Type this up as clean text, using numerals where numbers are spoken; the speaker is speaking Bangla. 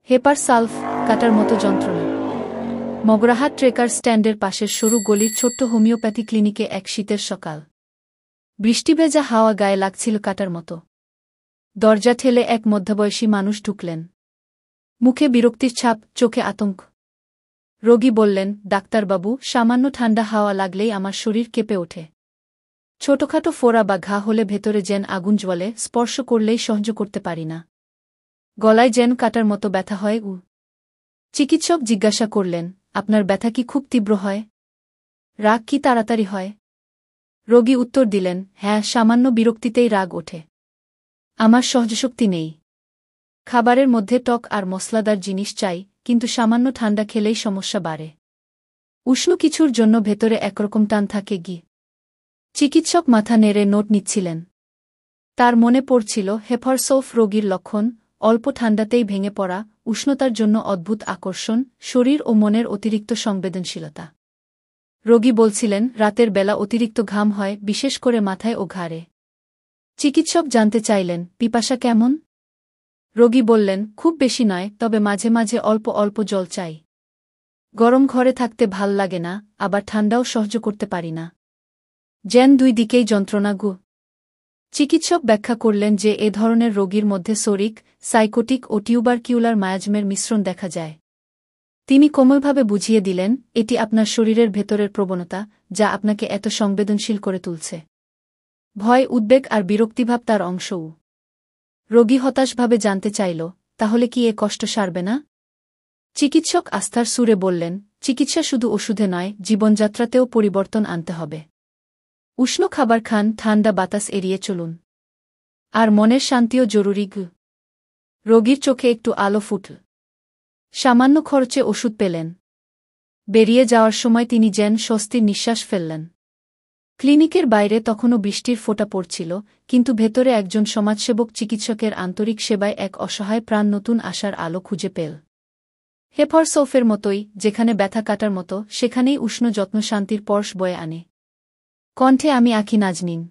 হেপার সালফ কাটার মতো যন্ত্রণা। মগরাহাট ট্রেকার স্ট্যান্ডের পাশের সরু গলির ছোট্ট হোমিওপ্যাথি ক্লিনিকে এক শীতের সকাল। বৃষ্টিভেজা হাওয়া গায়ে লাগছিল কাটার মতো। দরজা ঠেলে এক মধ্যবয়সী মানুষ ঢুকলেন। মুখে বিরক্তির ছাপ, চোখে আতঙ্ক। রোগী বললেন, ডাক্তারবাবু, সামান্য ঠান্ডা হাওয়া লাগলেই আমার শরীর কেঁপে ওঠে। ছোটখাটো ফোড়া বা ঘা হলে ভেতরে যেন আগুন জ্বলে, স্পর্শ করলেই সহ্য করতে পারি না। গলায় যেন কাটার মতো ব্যথা হয়। চিকিৎসক জিজ্ঞাসা করলেন, আপনার ব্যথা কি খুব তীব্র হয়? রাগ কি তাড়াতাড়ি হয়? রোগী উত্তর দিলেন, হ্যাঁ, সামান্য বিরক্তিতেই রাগ ওঠে। আমার সহ্যশক্তি নেই। খাবারের মধ্যে টক আর মশলাদার জিনিস চাই, কিন্তু সামান্য ঠান্ডা খেলেই সমস্যা বাড়ে। উষ্ণ কিছুর জন্য ভেতরে একরকম টান থাকে। চিকিৎসক মাথা নেড়ে নোট নিচ্ছিলেন। তার মনে পড়ছিল হেপারসলফ রোগীর লক্ষণ: অল্প ঠান্ডাতেই ভেঙে পড়া, উষ্ণতার জন্য অদ্ভুত আকর্ষণ, শরীর ও মনের অতিরিক্ত সংবেদনশীলতা। রোগী বলছিলেন, রাতের বেলা অতিরিক্ত ঘাম হয়, বিশেষ করে মাথায় ও ঘাড়ে। চিকিৎসক জানতে চাইলেন, পিপাসা কেমন? রোগী বললেন, খুব বেশি নয়, তবে মাঝে মাঝে অল্প অল্প জল চাই। গরম ঘরে থাকতে ভাল লাগে না, আবার ঠান্ডাও সহ্য করতে পারি না। যেন দুই দিকেই যন্ত্রণা। চিকিৎসক ব্যাখ্যা করলেন যে এ ধরনের রোগীর মধ্যে সোরিক, সাইকোটিক ও টিউবারকিউলার মায়াজমের মিশ্রণ দেখা যায়। তিনি কোমলভাবে বুঝিয়ে দিলেন, এটি আপনার শরীরের ভেতরের প্রবণতা, যা আপনাকে এত সংবেদনশীল করে তুলছে। ভয়, উদ্বেগ আর বিরক্তিভাব তার অংশও। রোগী হতাশভাবে জানতে চাইল, তাহলে কি এ কষ্ট সারবে না? চিকিৎসক আস্থার সুরে বললেন, চিকিৎসা শুধু ওষুধে নয়, জীবনযাত্রাতেও পরিবর্তন আনতে হবে। উষ্ণ খাবার খান, ঠান্ডা বাতাস এড়িয়ে চলুন। আর মনের শান্তিও জরুরি। রোগীর চোখে একটু আলো ফুটল। সামান্য খরচে ওষুধ পেলেন। বেরিয়ে যাওয়ার সময় তিনি যেন স্বস্তির নিঃশ্বাস ফেললেন। ক্লিনিকের বাইরে তখনও বৃষ্টির ফোঁটা পড়ছিল, কিন্তু ভেতরে একজন সমাজসেবক চিকিৎসকের আন্তরিক সেবায় এক অসহায় প্রাণ নতুন আশার আলো খুঁজে পেল। হেপারসলফের মতোই, যেখানে ব্যথা কাটার মতো, সেখানেই উষ্ণ যত্ন শান্তির পরশ বয়ে আনে। কণ্ঠে আমি আঁখি নাজনীন।